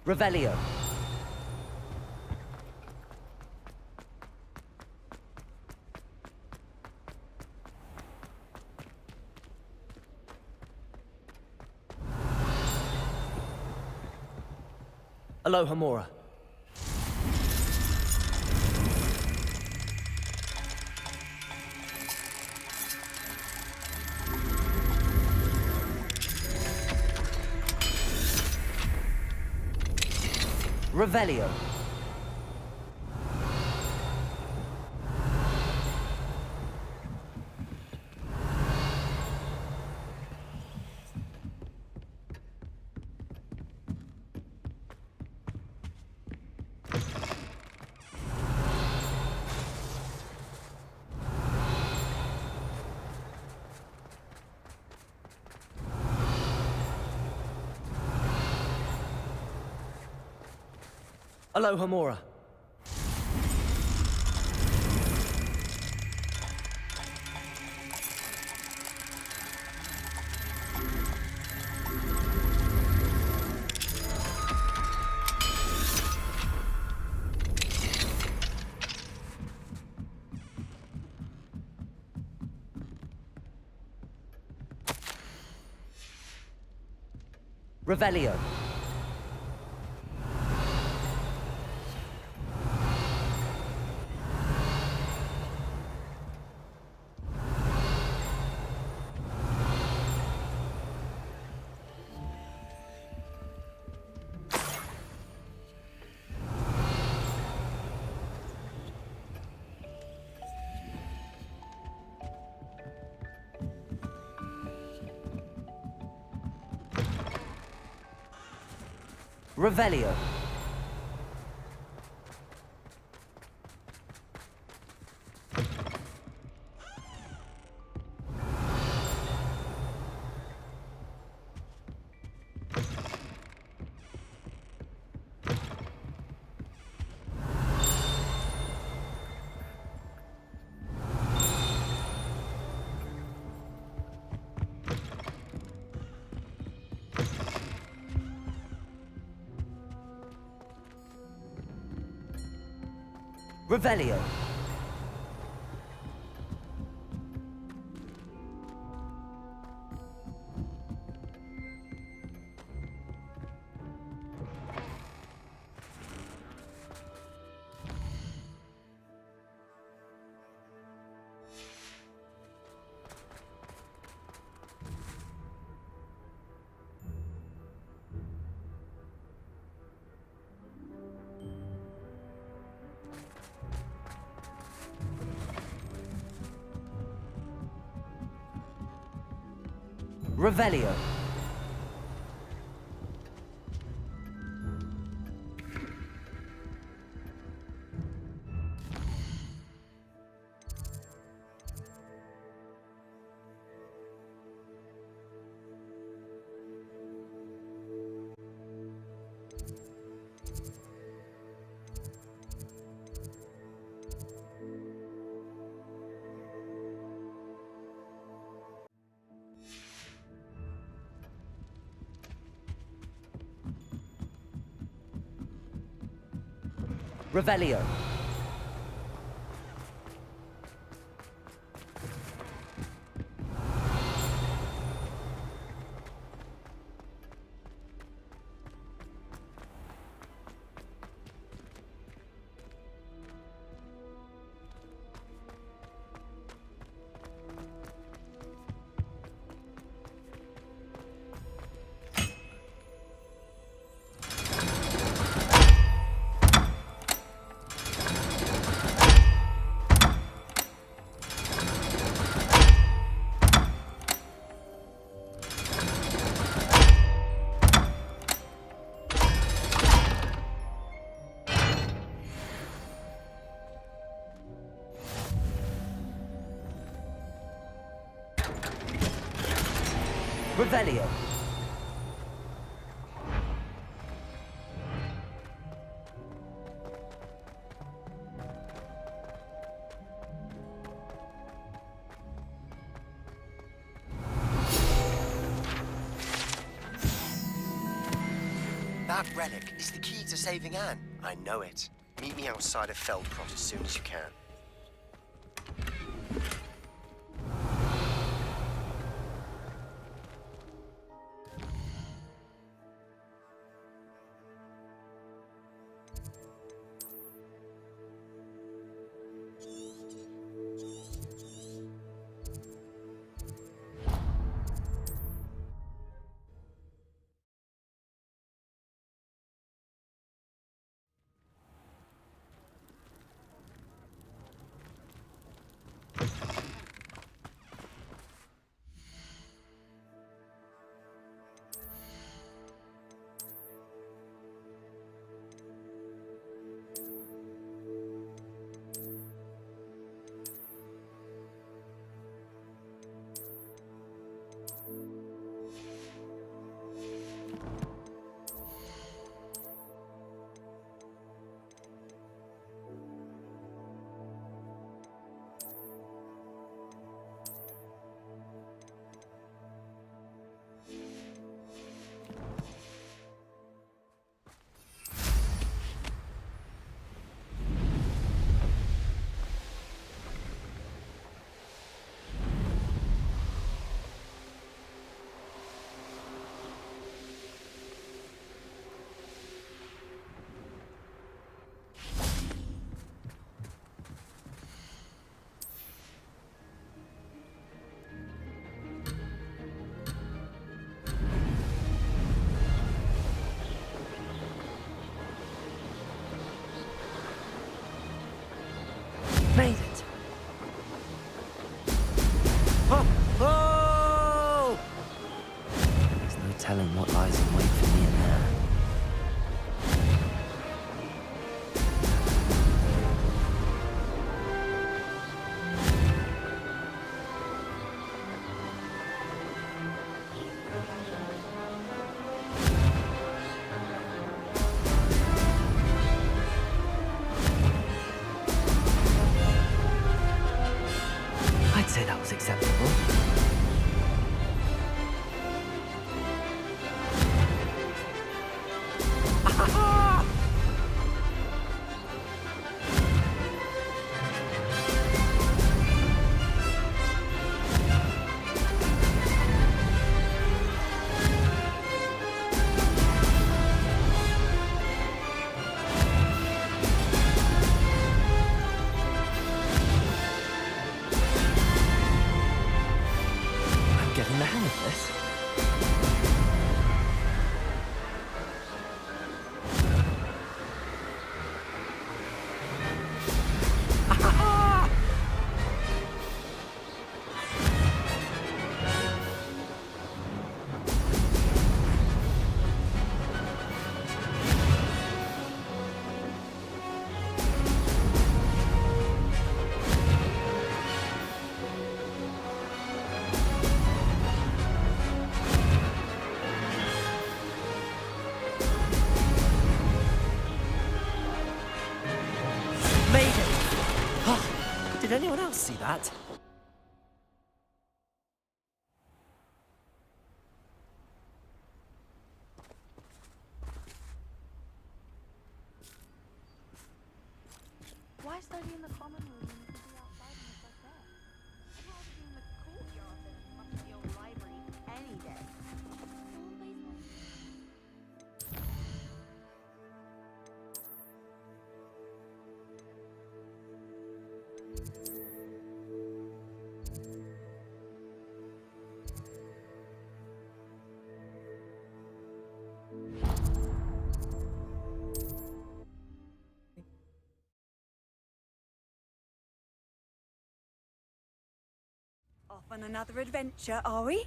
Revelio. Aloha Mora. Revelio. Aloha Mora. Revelio. Revelio. Revelio. Revelio. Revelio. Revelio. That relic is the key to saving Anne. I know it. Meet me outside of Feldcroft as soon as you can. Made it! Oh! Oh! There's no telling what lies in wait for me in there. I'd say that was acceptable. Getting the hang of this. Made it! Oh, did anyone else see that? Why study in the common room when you can be outside in the fresh air? I'd rather be in the courtyard than much of the old library any day. Always like Off on another adventure, are we?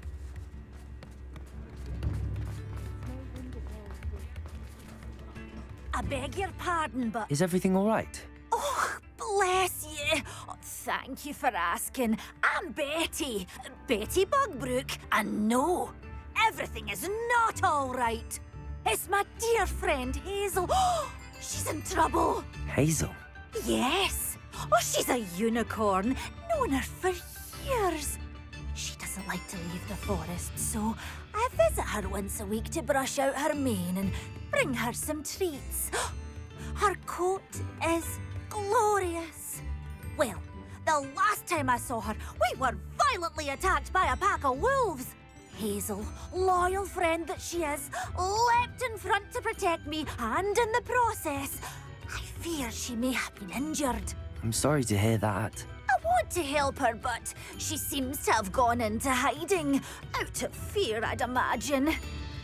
I beg your pardon, but... Is everything all right? Oh, bless you. Oh, thank you for asking. I'm Betty. Betty Bugbrook. And no, everything is not all right. It's my dear friend Hazel. Oh, she's in trouble. Hazel? Yes. Oh, she's a unicorn. Known her for years. She doesn't like to leave the forest, so I visit her once a week to brush out her mane and bring her some treats. Her coat is glorious. Well, the last time I saw her, we were violently attacked by a pack of wolves. Hazel, loyal friend that she is, leapt in front to protect me, and in the process, I fear she may have been injured. I'm sorry to hear that. I want to help her, but she seems to have gone into hiding. Out of fear, I'd imagine.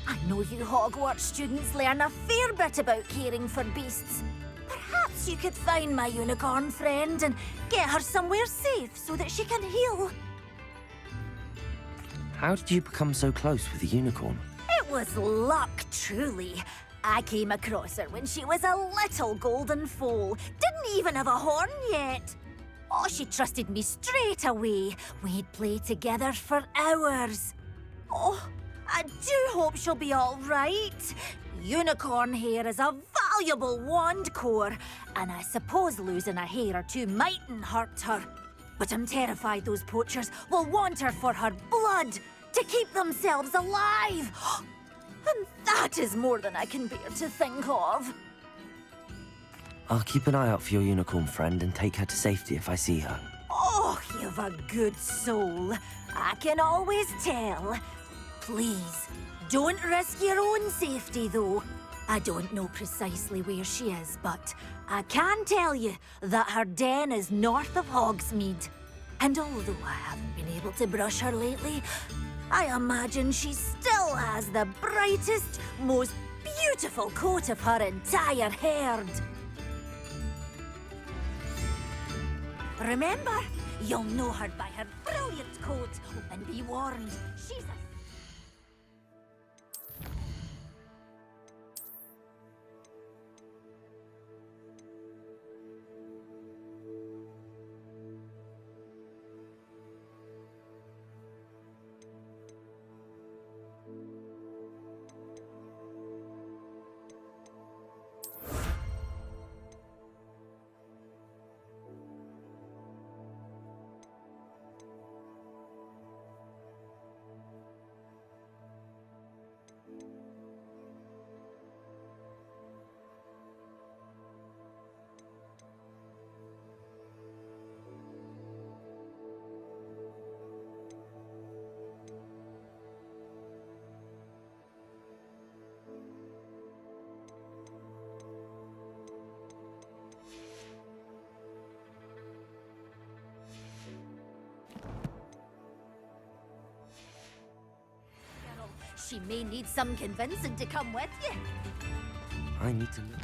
I know you Hogwarts students learn a fair bit about caring for beasts. Perhaps you could find my unicorn friend and get her somewhere safe so that she can heal. How did you become so close with the unicorn? It was luck, truly. I came across her when she was a little golden foal. Didn't even have a horn yet. Oh, she trusted me straight away. We'd play together for hours. Oh, I do hope she'll be all right. Unicorn hair is a valuable wand core, and I suppose losing a hair or two mightn't hurt her. But I'm terrified those poachers will want her for her blood, to keep themselves alive. And that is more than I can bear to think of. I'll keep an eye out for your unicorn friend and take her to safety if I see her. Oh, you've a good soul. I can always tell. Please, don't risk your own safety, though. I don't know precisely where she is, but I can tell you that her den is north of Hogsmeade. And although I haven't been able to brush her lately, I imagine she still has the brightest, most beautiful coat of her entire herd. Remember, you'll know her by her brilliant coat, and be warned, she's a... She may need some convincing to come with you. I need to look.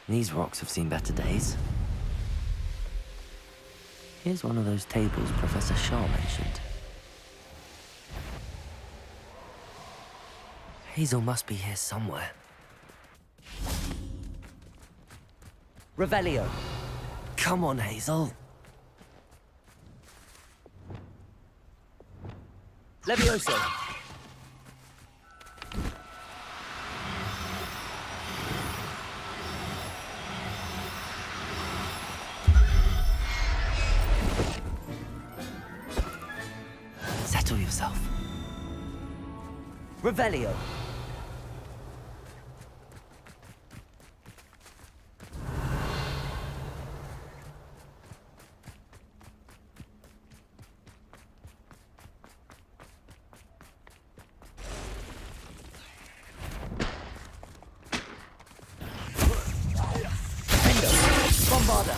These rocks have seen better days. Here's one of those tables Professor Shaw mentioned. Hazel must be here somewhere. Revelio. Come on, Hazel. Levioso. Settle yourself. Revelio. Bombarda.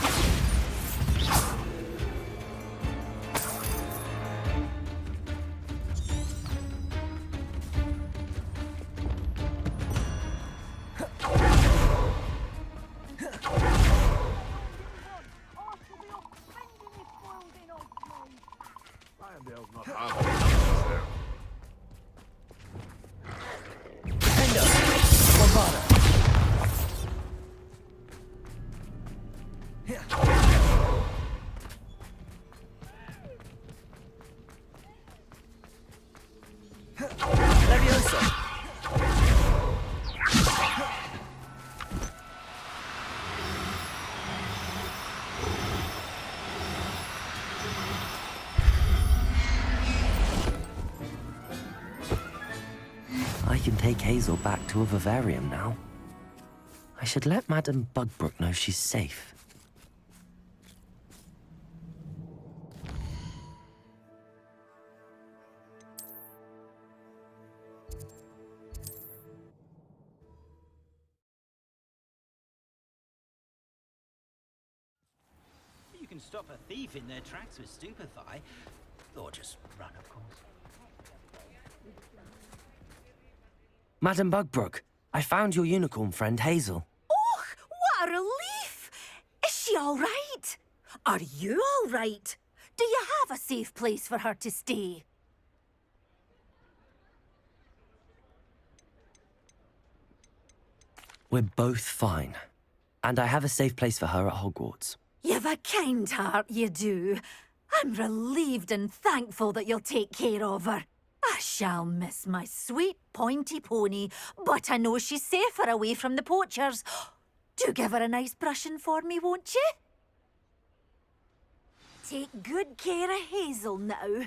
Bombarda. Leviosa! I can take Hazel back to a vivarium now. I should let Madame Bugbrook know she's safe. You can stop a thief in their tracks with stupefy, or just run, of course. Madame Bugbrook, I found your unicorn friend Hazel. Oh, what a relief! Is she all right? Are you all right? Do you have a safe place for her to stay? We're both fine. And I have a safe place for her at Hogwarts. You've a kind heart, you do. I'm relieved and thankful that you'll take care of her. I shall miss my sweet pointy pony, but I know she's safer away from the poachers. Do give her a nice brushing for me, won't you? Take good care of Hazel now.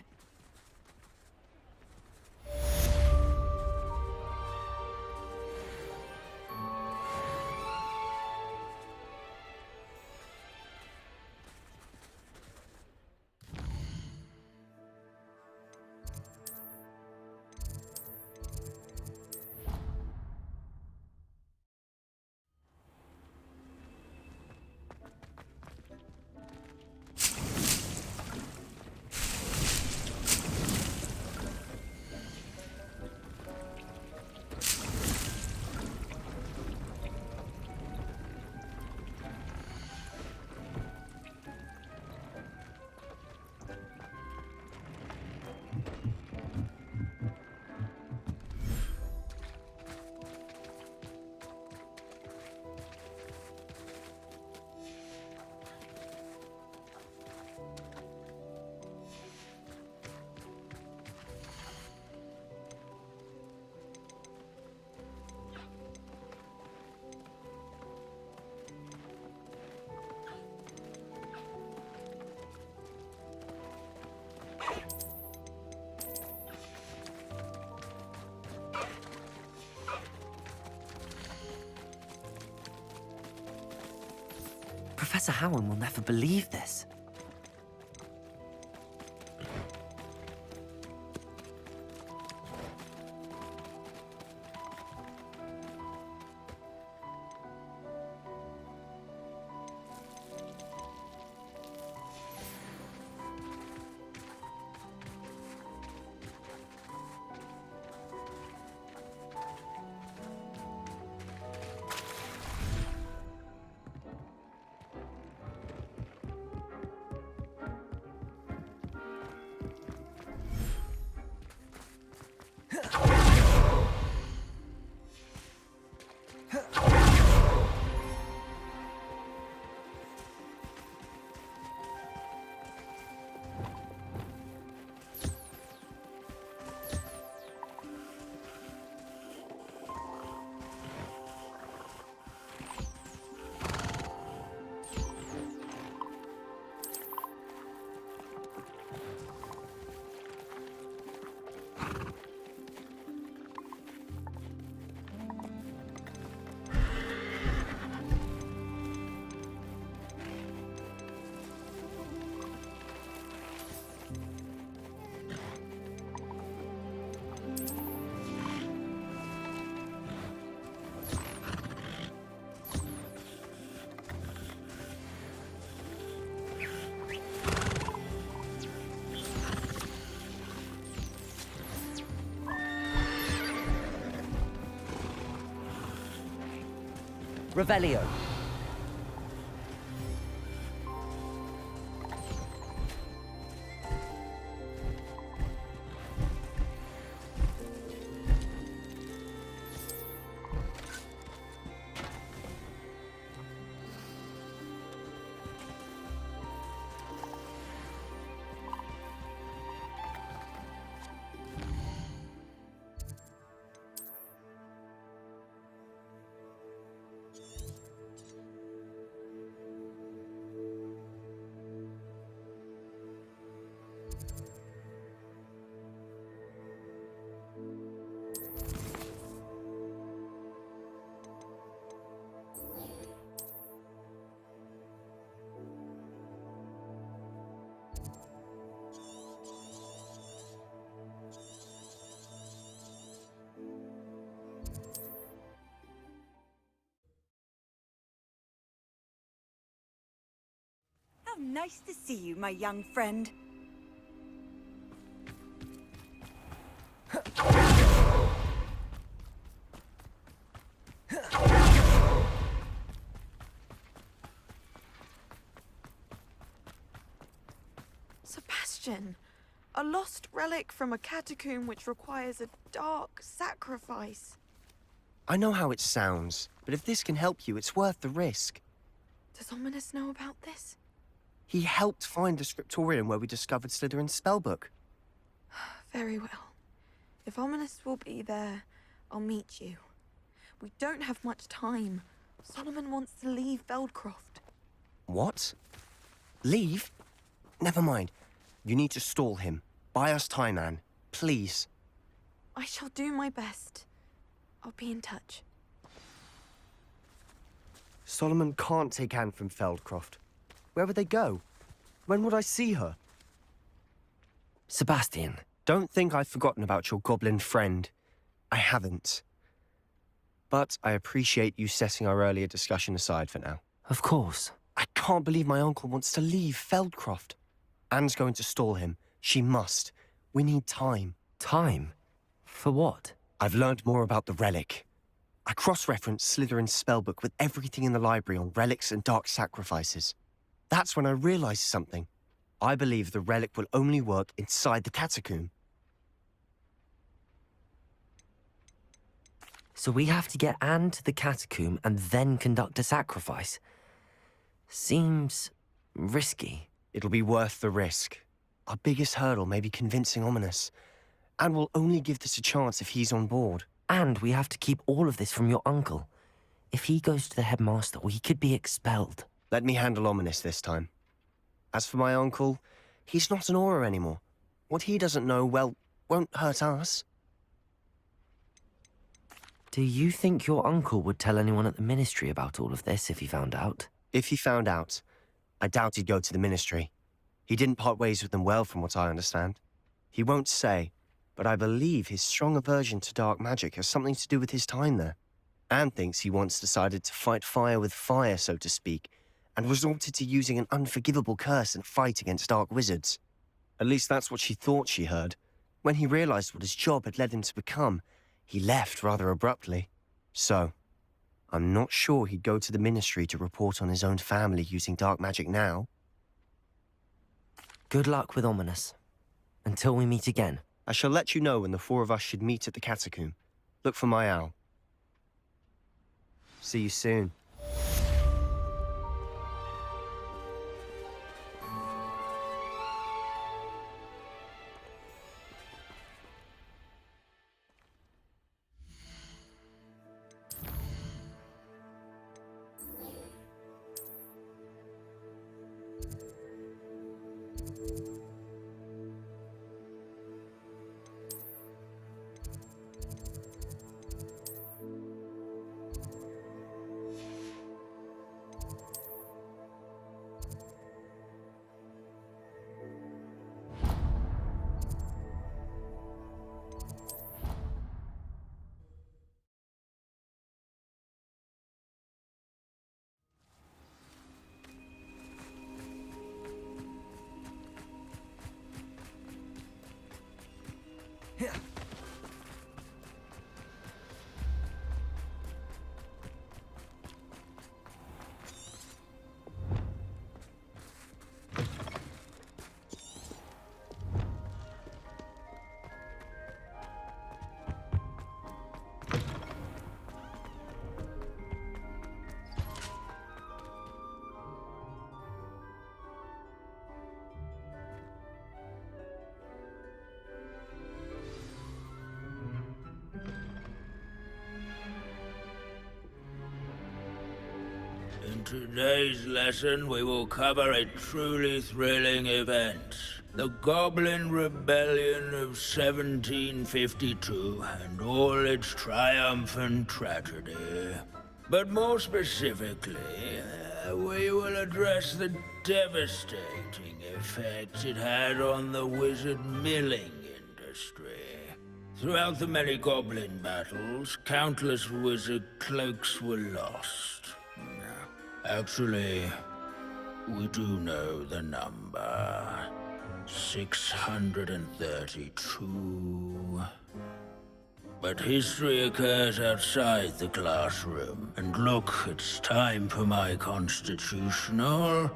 Professor Howard will never believe this. Revelio. Nice to see you, my young friend. Sebastian, a lost relic from a catacomb which requires a dark sacrifice. I know how it sounds, but if this can help you, it's worth the risk. Does Ominous know about this? He helped find the scriptorium where we discovered Slytherin's spellbook. Very well. If Ominous will be there, I'll meet you. We don't have much time. Solomon wants to leave Feldcroft. What? Leave? Never mind. You need to stall him. Buy us time, Anne. Please. I shall do my best. I'll be in touch. Solomon can't take Anne from Feldcroft. Where would they go? When would I see her? Sebastian. Don't think I've forgotten about your goblin friend. I haven't. But I appreciate you setting our earlier discussion aside for now. Of course. I can't believe my uncle wants to leave Feldcroft. Anne's going to stall him. She must. We need time. Time? For what? I've learned more about the relic. I cross-referenced Slytherin's spellbook with everything in the library on relics and dark sacrifices. That's when I realized something. I believe the relic will only work inside the catacomb. So we have to get Anne to the catacomb and then conduct a sacrifice? Seems risky. It'll be worth the risk. Our biggest hurdle may be convincing Ominous. And we'll only give this a chance if he's on board. And we have to keep all of this from your uncle. If he goes to the headmaster, we could be expelled. Let me handle Ominous this time. As for my uncle, he's not an Auror anymore. What he doesn't know, well, won't hurt us. Do you think your uncle would tell anyone at the ministry about all of this if he found out? If he found out, I doubt he'd go to the ministry. He didn't part ways with them well, from what I understand. He won't say, but I believe his strong aversion to dark magic has something to do with his time there. Anne thinks he once decided to fight fire with fire, so to speak, and resorted to using an unforgivable curse in fight against dark wizards. At least that's what she thought she heard. When he realized what his job had led him to become, he left rather abruptly. So, I'm not sure he'd go to the ministry to report on his own family using dark magic now. Good luck with Ominous. Until we meet again. I shall let you know when the four of us should meet at the catacomb. Look for my owl. See you soon. In today's lesson, we will cover a truly thrilling event. The Goblin Rebellion of 1752 and all its triumphant tragedy. But more specifically, we will address the devastating effects it had on the wizard milling industry. Throughout the many goblin battles, countless wizard cloaks were lost. Actually, We do know the number. 632. But history occurs outside the classroom. And look, it's time for my constitutional.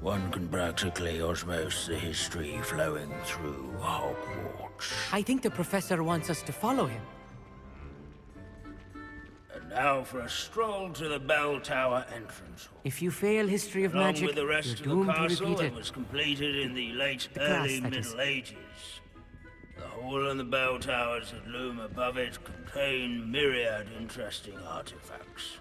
One can practically osmose the history flowing through Hogwarts. I think the professor wants us to follow him. And now for a stroll to the bell tower entrance hall. If you fail history of Along magic, with the rest you're of the doomed to castle, repeat it it. was completed in the late The class, early that is. Middle Ages. The hall and the bell towers that loom above it contain myriad interesting artifacts.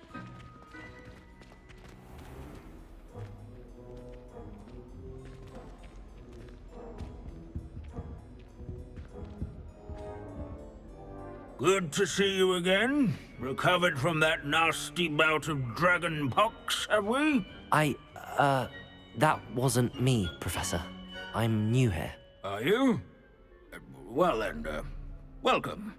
Good to see you again. Recovered from that nasty bout of dragon pox, have we? That wasn't me, Professor. I'm new here. Are you? Well then, welcome.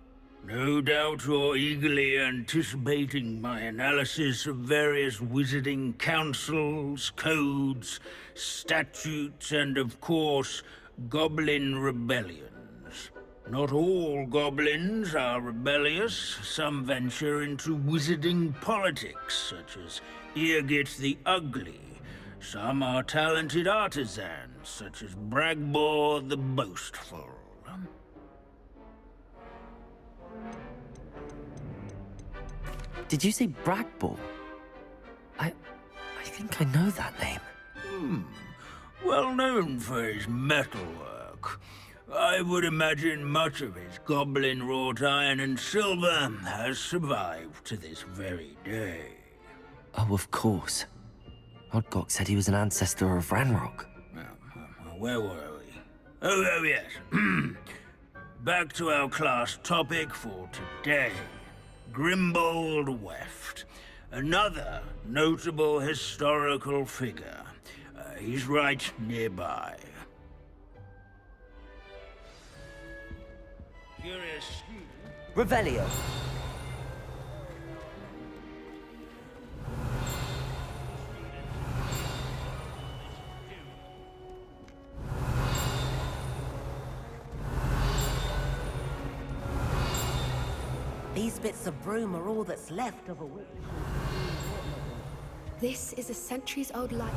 No doubt you're eagerly anticipating my analysis of various wizarding councils, codes, statutes, and of course, goblin rebellions. Not all goblins are rebellious. Some venture into wizarding politics, such as Eargit the Ugly. Some are talented artisans, such as Bragbor the Boastful. Did you say Bragball? I think I know that name. Well known for his metalwork. I would imagine much of his goblin-wrought iron and silver has survived to this very day. Oh, of course. Odgok said he was an ancestor of Ranrock. Where were we? Oh yes. Back to our class topic for today. Grimbold Weft. Another notable historical figure. He's right nearby. Curious. Revelio. These bits of broom are all that's left of a witch. This is a centuries-old light.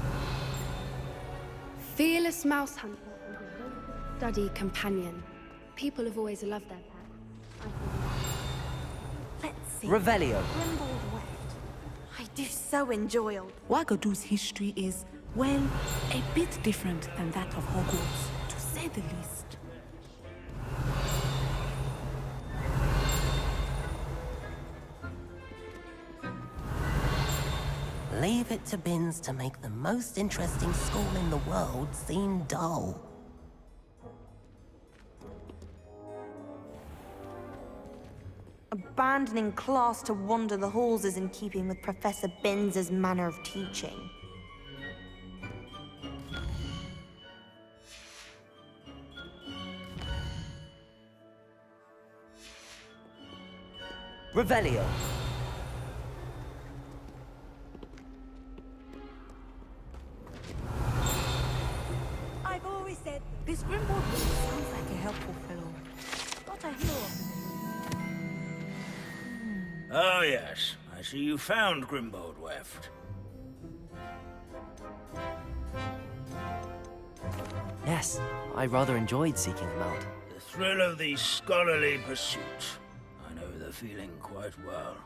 Fearless mouse hunter and devoted study companion. People have always loved their pets. Let's see. Revelio. Grimbold Weft. I do so enjoy old. Wagadu's history is, well, a bit different than that of Hogwarts, to say the least. Leave it to Bins to make the most interesting school in the world seem dull. Abandoning class to wander the halls is in keeping with Professor Binns' manner of teaching. Revelio. I've always said this Grimbold sounds like a helpful fellow. Got a hero. Oh yes, I see you found Grimbold Weft. Yes, I rather enjoyed seeking them out. The thrill of the scholarly pursuit. I know the feeling quite well.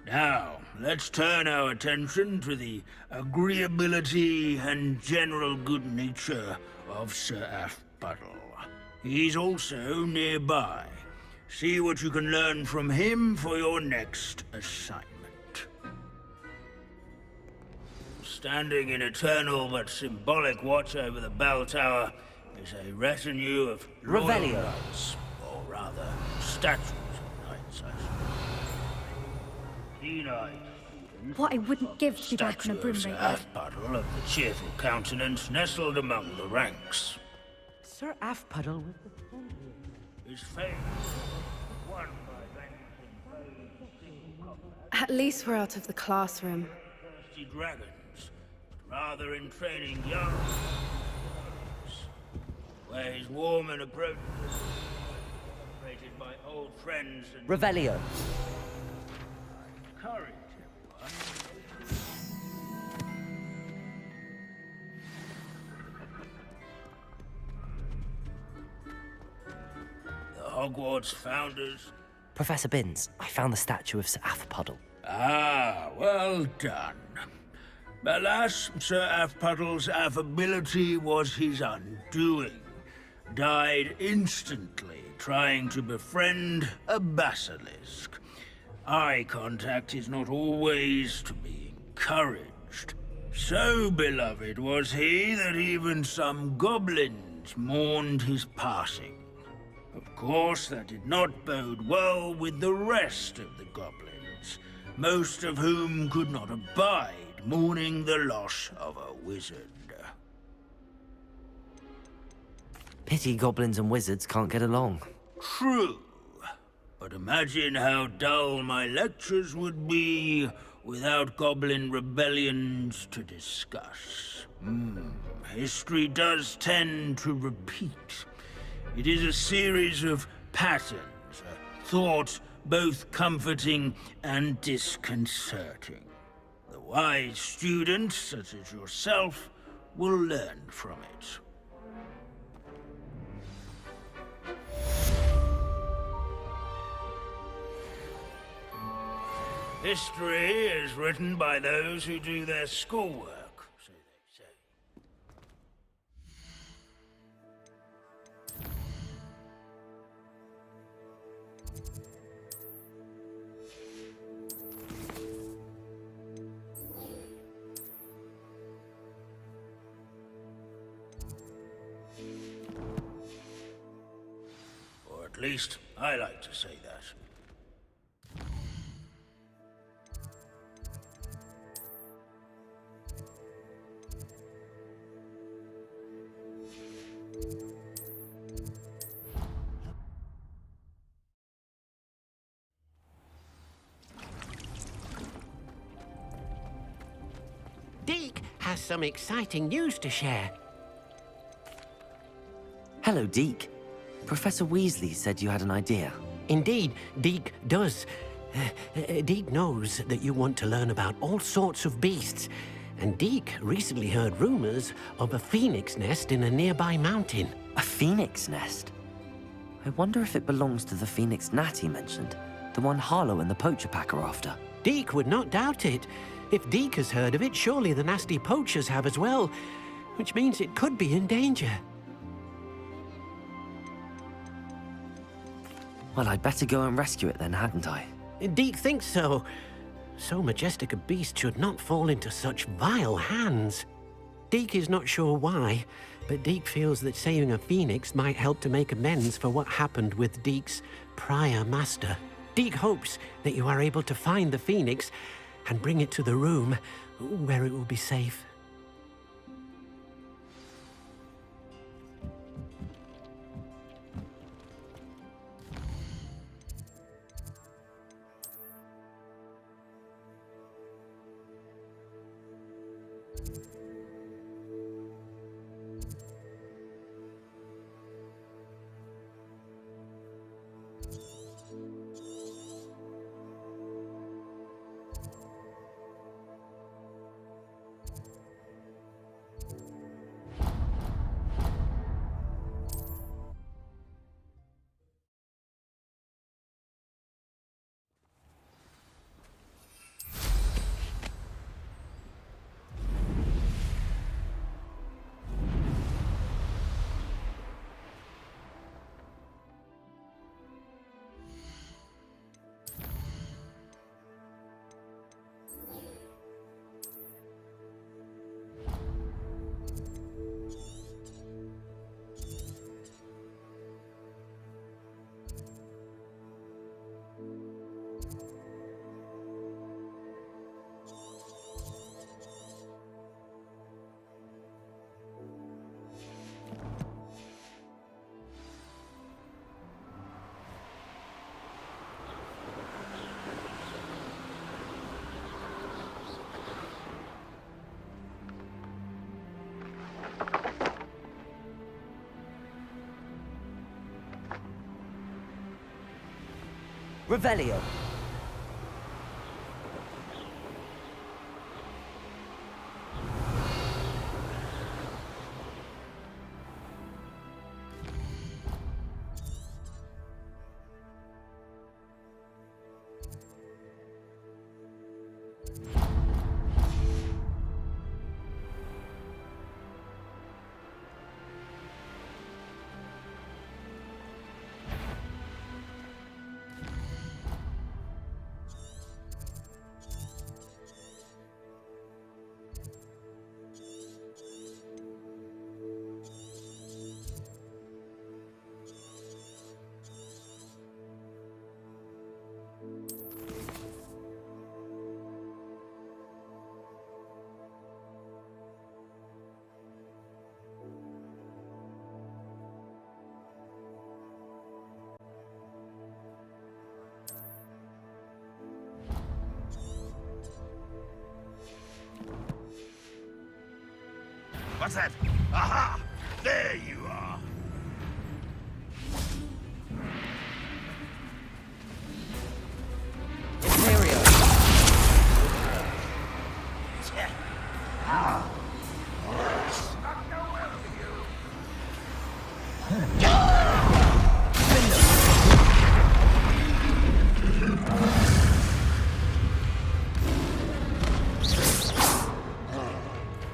Now, let's turn our attention to the agreeability and general good nature of Sir Afpuddle. He's also nearby. See what you can learn from him for your next assignment. Standing in eternal but symbolic watch over the bell tower is a retinue of loyal Revelio. knights, or rather, statues of knights, I suppose. Keen-eyed students, What I wouldn't give to be back on a statue broom of Sir right now. Afpuddle of the cheerful countenance nestled among the ranks. Sir Afpuddle was the friendliest. His fame won by vanquishing foes in single combat. At least we're out of the classroom. Thirsty dragons, rather in training young, where he's warm and approachable, separated by old friends and Revelio. courage, everyone. The Hogwarts founders. Professor Binns, I found the statue of Sir Puddle. Ah, well done. Alas, Sir Puddle's affability was his undoing. Died instantly trying to befriend a basilisk. Eye contact is not always to be encouraged. So beloved was he that even some goblins mourned his passing. Of course, that did not bode well with the rest of the goblins, most of whom could not abide mourning the loss of a wizard. Pity goblins and wizards can't get along. True, but imagine how dull my lectures would be without goblin rebellions to discuss. History does tend to repeat. It is a series of patterns, a thought both comforting and disconcerting. The wise students, such as yourself, will learn from it. History is written by those who do their schoolwork, so they say. Or at least, I like to say that. Deke has some exciting news to share. Hello, Deke. Professor Weasley said you had an idea. Indeed, Deke does. Deke knows that you want to learn about all sorts of beasts, and Deke recently heard rumors of a phoenix nest in a nearby mountain. A phoenix nest? I wonder if it belongs to the phoenix gnat he mentioned, the one Harlow and the poacher pack are after. Deke would not doubt it. If Deke has heard of it, surely the nasty poachers have as well, which means it could be in danger. Well, I'd better go and rescue it then, hadn't I? Deke thinks so. So majestic a beast should not fall into such vile hands. Deke is not sure why, but Deke feels that saving a phoenix might help to make amends for what happened with Deke's prior master. Deke hopes that you are able to find the phoenix and bring it to the room where it will be safe. Revelio. What's that? Aha! There you are! Imperial.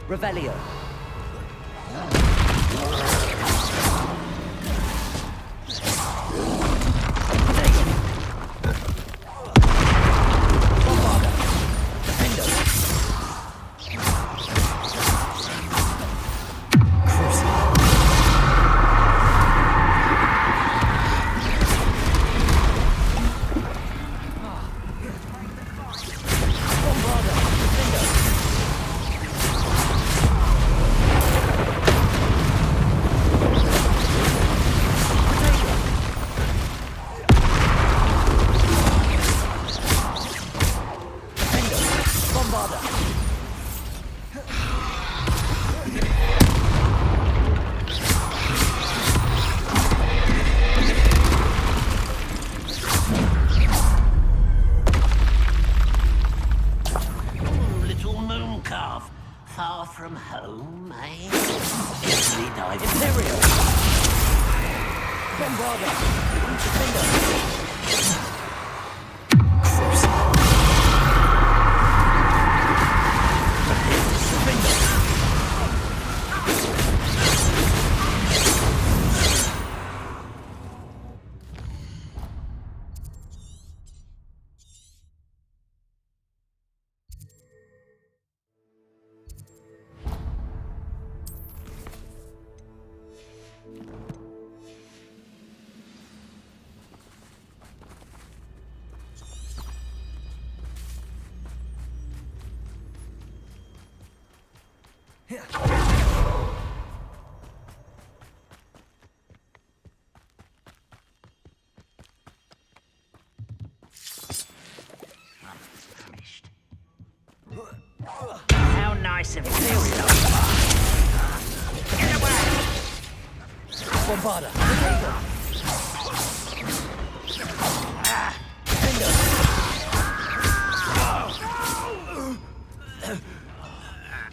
Revelio. Little moon calf, far from home, eh? Easily dive Imperial. Bombarda. Defender. How nice of you. Get away! Bombarda.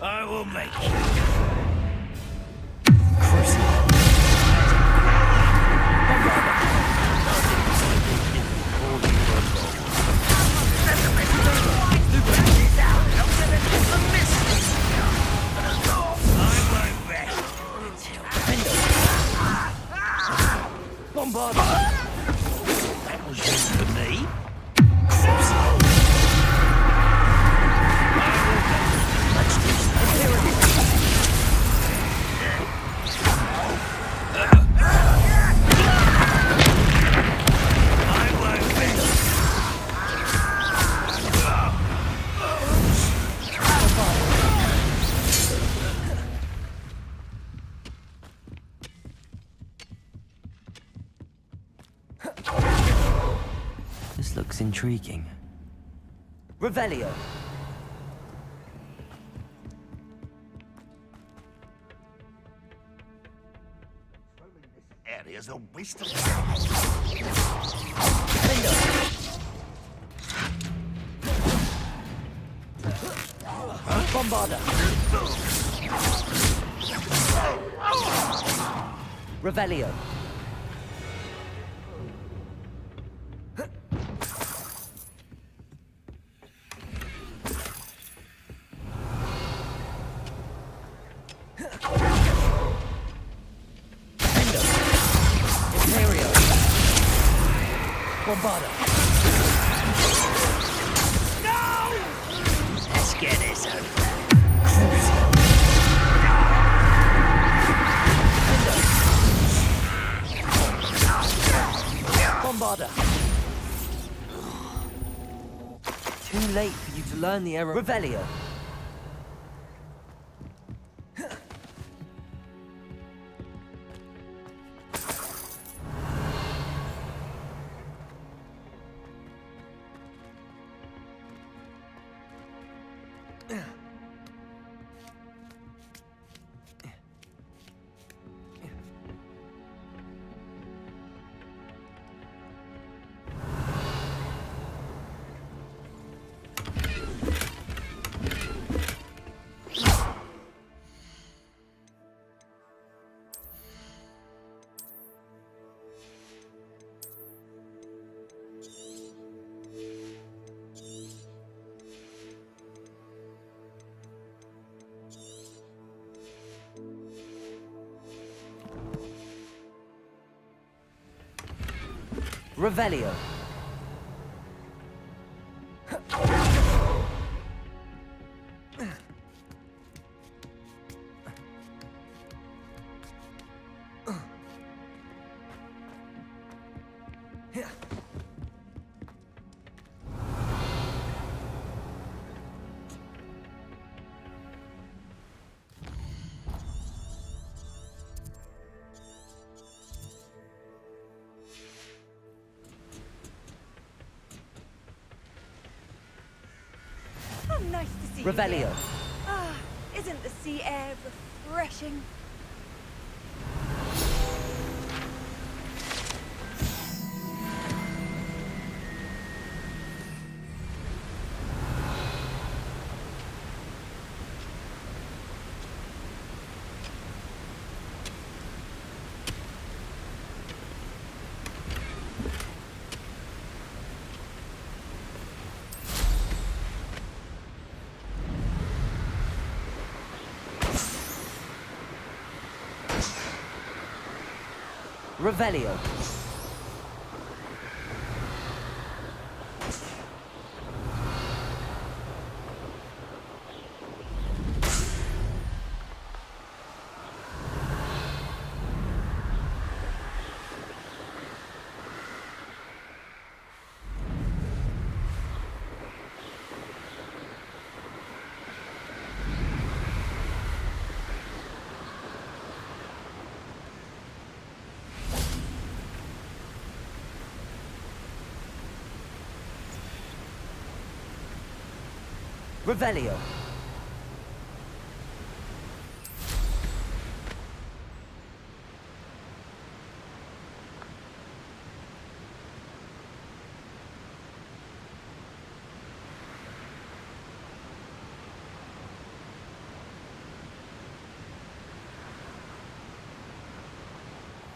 I will make you. Bombarda. That was just for me. This looks intriguing. Revelio. Area's a waste of Defender. Bombarda. Revelio. Bombarda. No! Let's get this over. Bombarda. Too late for you to learn the error. Revelio. Revelio. Nice to see Revelio. you again. Ah, isn't the sea air refreshing? Revelio. Revelio.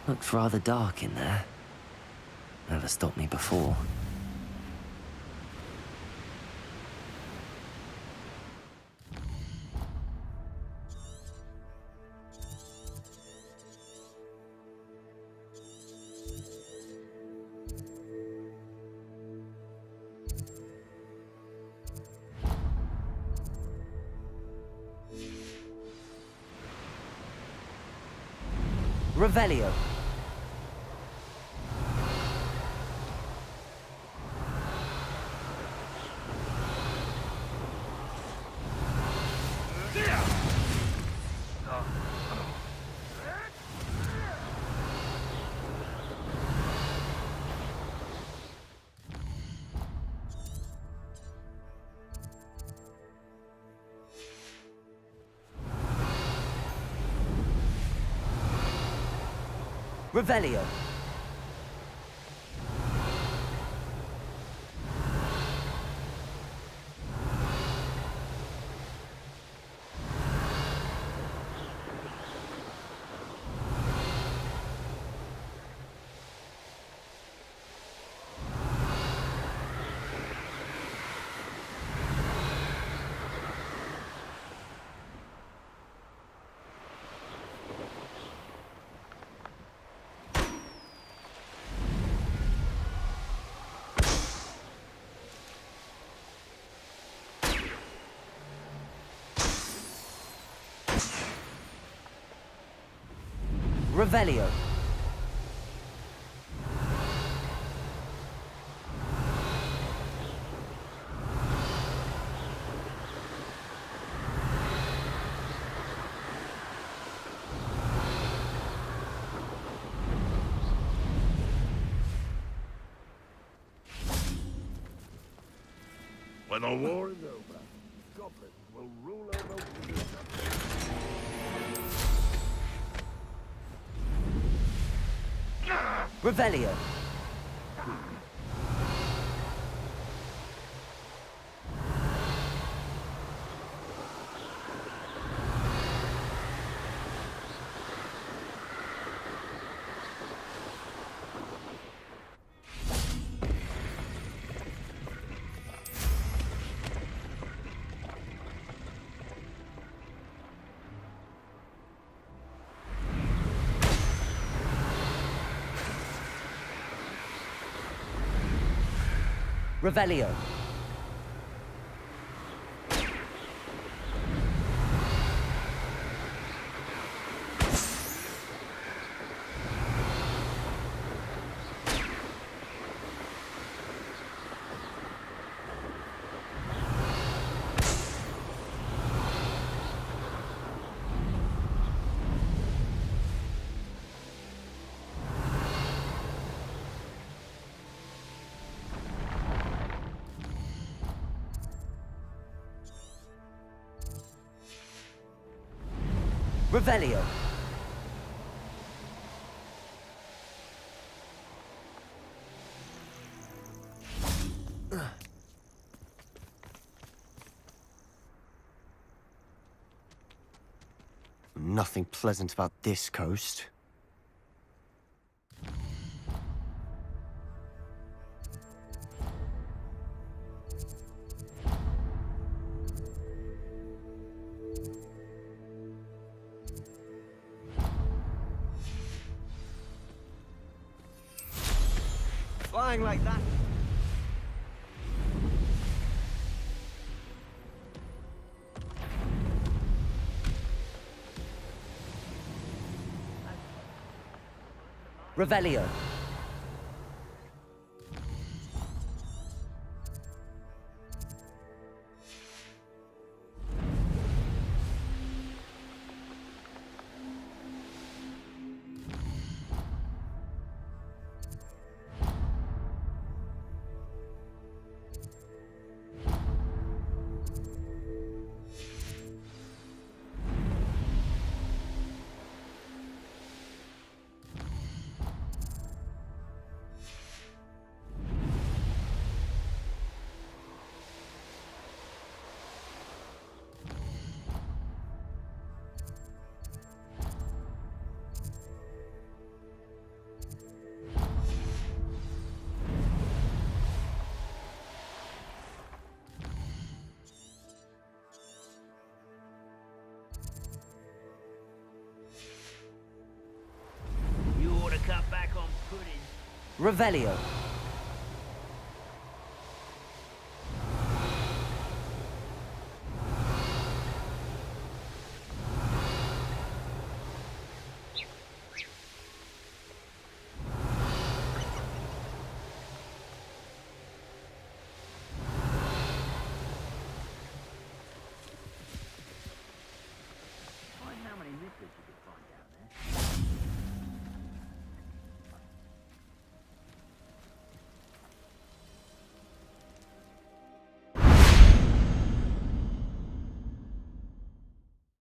Looks rather dark in there. Never stopped me before. Revelio. Revelio. Revelio. When the war is over, goblins will rule over wizards. Revelio. Revelio. Revelio. Nothing pleasant about this coast. Flying like that. Revelio. You ought to cut back on pudding. Revelio.